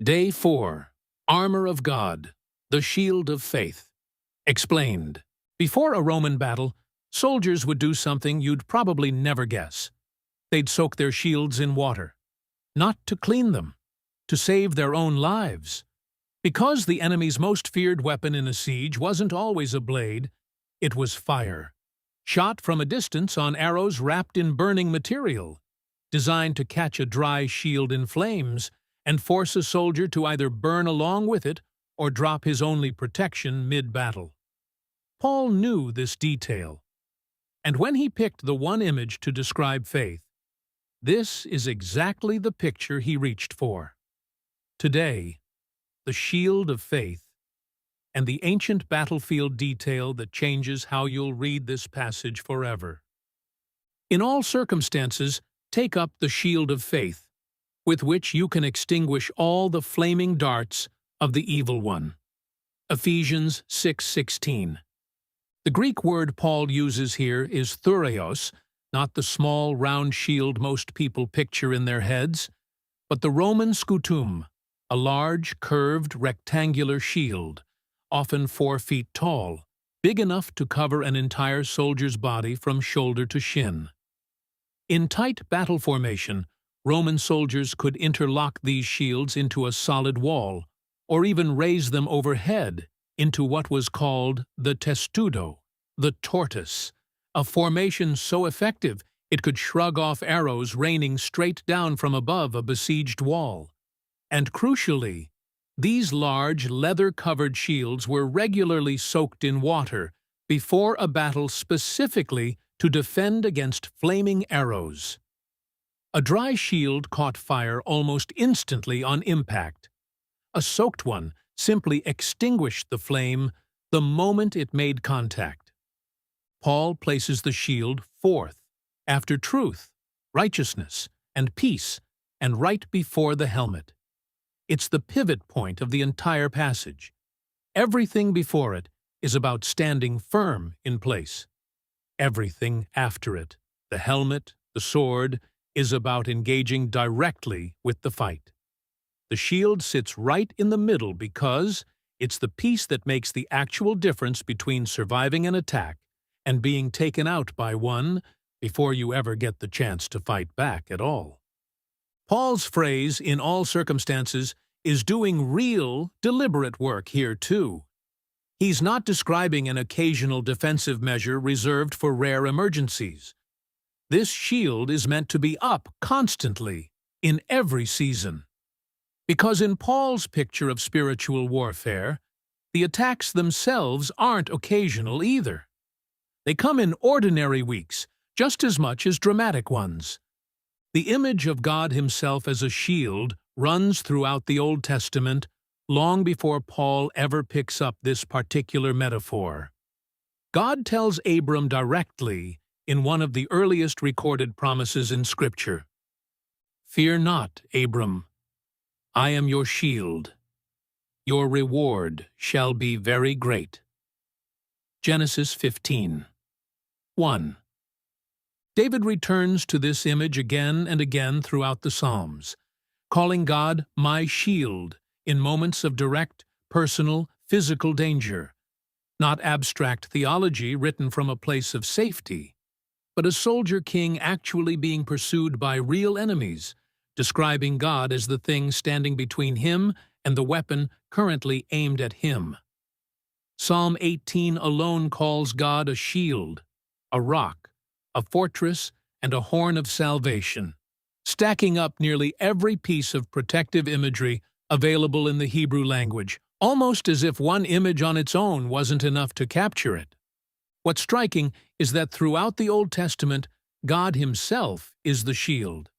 Day 4. Armor of God, the Shield of Faith. Explained. Before a Roman battle, soldiers would do something you'd probably never guess. They'd soak their shields in water. Not to clean them, to save their own lives. Because the enemy's most feared weapon in a siege wasn't always a blade, it was fire. Shot from a distance on arrows wrapped in burning material, designed to catch a dry shield in flames and force a soldier to either burn along with it or drop his only protection mid-battle. Paul knew this detail, and when he picked the one image to describe faith, this is exactly the picture he reached for. Today, the shield of faith, and the ancient battlefield detail that changes how you'll read this passage forever. In all circumstances, take up the shield of faith, with which you can extinguish all the flaming darts of the evil one. Ephesians 6:16. The Greek word Paul uses here is thureos, not the small round shield most people picture in their heads, but the Roman scutum, a large, curved, rectangular shield, often 4 feet tall, big enough to cover an entire soldier's body from shoulder to shin. In tight battle formation, Roman soldiers could interlock these shields into a solid wall, or even raise them overhead into what was called the testudo, the tortoise, a formation so effective it could shrug off arrows raining straight down from above a besieged wall. And crucially, these large, leather-covered shields were regularly soaked in water before a battle specifically to defend against flaming arrows. A dry shield caught fire almost instantly on impact. A soaked one simply extinguished the flame the moment it made contact. Paul places the shield fourth, after truth, righteousness, and peace, and right before the helmet. It's the pivot point of the entire passage. Everything before it is about standing firm in place. Everything after it, the helmet, the sword, is about engaging directly with the fight. The shield sits right in the middle because it's the piece that makes the actual difference between surviving an attack and being taken out by one before you ever get the chance to fight back at all. Paul's phrase, "in all circumstances," is doing real, deliberate work here too. He's not describing an occasional defensive measure reserved for rare emergencies. This shield is meant to be up constantly, in every season. Because in Paul's picture of spiritual warfare, the attacks themselves aren't occasional either. They come in ordinary weeks, just as much as dramatic ones. The image of God Himself as a shield runs throughout the Old Testament long before Paul ever picks up this particular metaphor. God tells Abram directly in one of the earliest recorded promises in Scripture, "Fear not, Abram, I am your shield. Your reward shall be very great." Genesis 15:1. David returns to this image again and again throughout the Psalms, calling God my shield in moments of direct, personal, physical danger. Not abstract theology written from a place of safety, but a soldier king actually being pursued by real enemies, describing God as the thing standing between him and the weapon currently aimed at him. Psalm 18 alone calls God a shield, a rock, a fortress, and a horn of salvation, stacking up nearly every piece of protective imagery available in the Hebrew language, almost as if one image on its own wasn't enough to capture it. What's striking is that throughout the Old Testament, God Himself is the shield.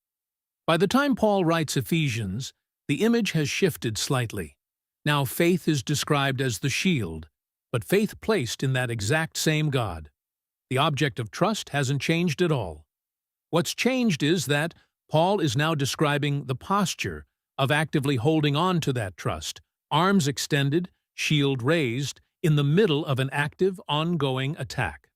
By the time Paul writes Ephesians, the image has shifted slightly. Now faith is described as the shield, but faith placed in that exact same God. The object of trust hasn't changed at all. What's changed is that Paul is now describing the posture of actively holding on to that trust, arms extended, shield raised, in the middle of an active, ongoing attack.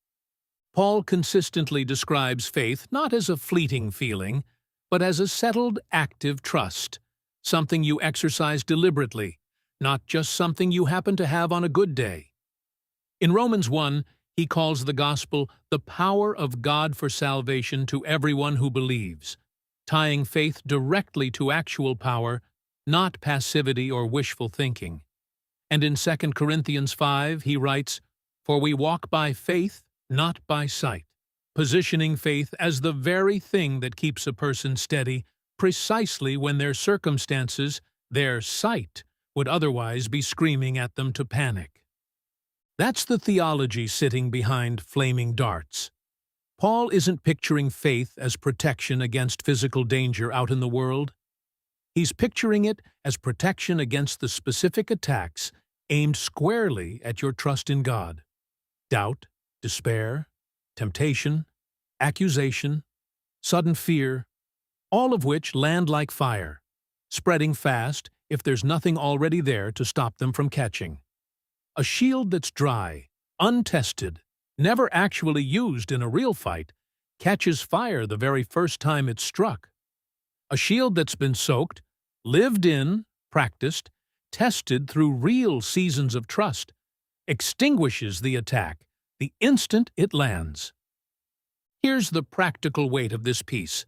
Paul consistently describes faith not as a fleeting feeling, but as a settled, active trust, something you exercise deliberately, not just something you happen to have on a good day. In Romans 1, he calls the gospel the power of God for salvation to everyone who believes, tying faith directly to actual power, not passivity or wishful thinking. And in 2 Corinthians 5, he writes, "For we walk by faith, not by sight," positioning faith as the very thing that keeps a person steady precisely when their circumstances, their sight, would otherwise be screaming at them to panic. That's the theology sitting behind flaming darts. Paul isn't picturing faith as protection against physical danger out in the world. He's picturing it as protection against the specific attacks aimed squarely at your trust in God. Doubt, despair, temptation, accusation, sudden fear, all of which land like fire, spreading fast if there's nothing already there to stop them from catching. A shield that's dry, untested, never actually used in a real fight, catches fire the very first time it's struck. A shield that's been soaked, lived in, practiced, tested through real seasons of trust, extinguishes the attack the instant it lands. Here's the practical weight of this piece.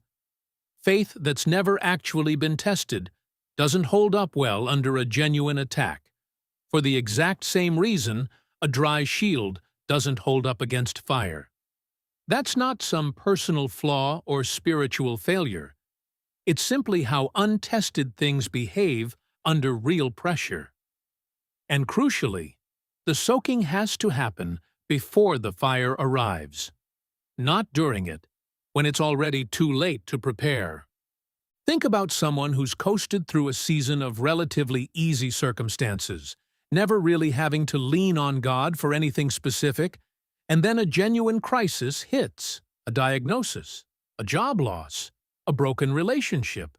Faith that's never actually been tested doesn't hold up well under a genuine attack. For the exact same reason, a dry shield doesn't hold up against fire. That's not some personal flaw or spiritual failure. It's simply how untested things behave under real pressure. And crucially, the soaking has to happen before the fire arrives, not during it, when it's already too late to prepare. Think about someone who's coasted through a season of relatively easy circumstances, never really having to lean on God for anything specific, and then a genuine crisis hits, a diagnosis, a job loss, a broken relationship.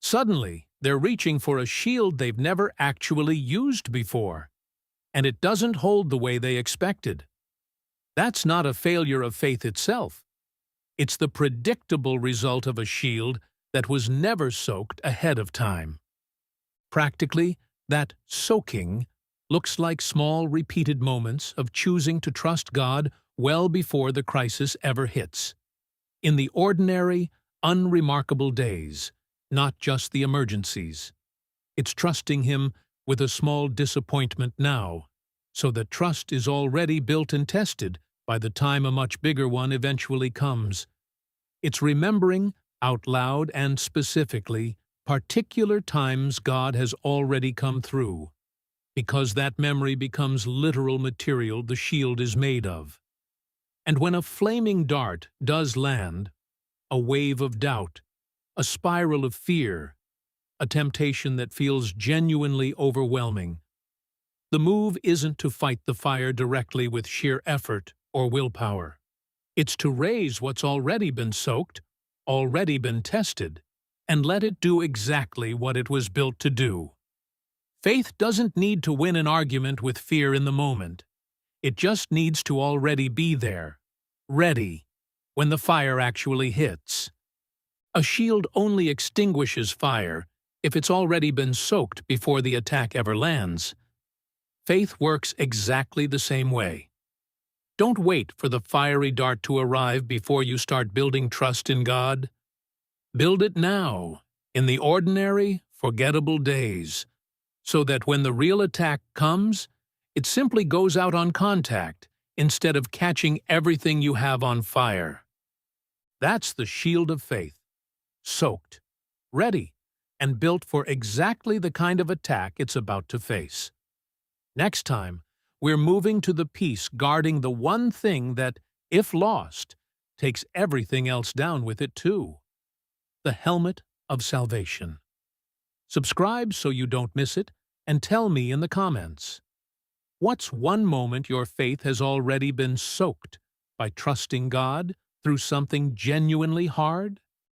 Suddenly, they're reaching for a shield they've never actually used before, and it doesn't hold the way they expected. That's not a failure of faith itself. It's the predictable result of a shield that was never soaked ahead of time. Practically, that soaking looks like small repeated moments of choosing to trust God well before the crisis ever hits. In the ordinary, unremarkable days, not just the emergencies. It's trusting Him with a small disappointment now, so that trust is already built and tested by the time a much bigger one eventually comes. It's remembering, out loud and specifically, particular times God has already come through, because that memory becomes literal material the shield is made of. And when a flaming dart does land, a wave of doubt, a spiral of fear, a temptation that feels genuinely overwhelming, the move isn't to fight the fire directly with sheer effort or willpower. It's to raise what's already been soaked, already been tested, and let it do exactly what it was built to do. Faith doesn't need to win an argument with fear in the moment. It just needs to already be there, ready, when the fire actually hits. A shield only extinguishes fire if it's already been soaked before the attack ever lands. Faith works exactly the same way. Don't wait for the fiery dart to arrive before you start building trust in God. Build it now, in the ordinary, forgettable days, so that when the real attack comes, it simply goes out on contact instead of catching everything you have on fire. That's the shield of faith, soaked, ready, and built for exactly the kind of attack it's about to face. Next time, we're moving to the piece guarding the one thing that, if lost, takes everything else down with it too: the helmet of salvation. Subscribe so you don't miss it, and tell me in the comments. What's one moment your faith has already been soaked by trusting God through something genuinely hard?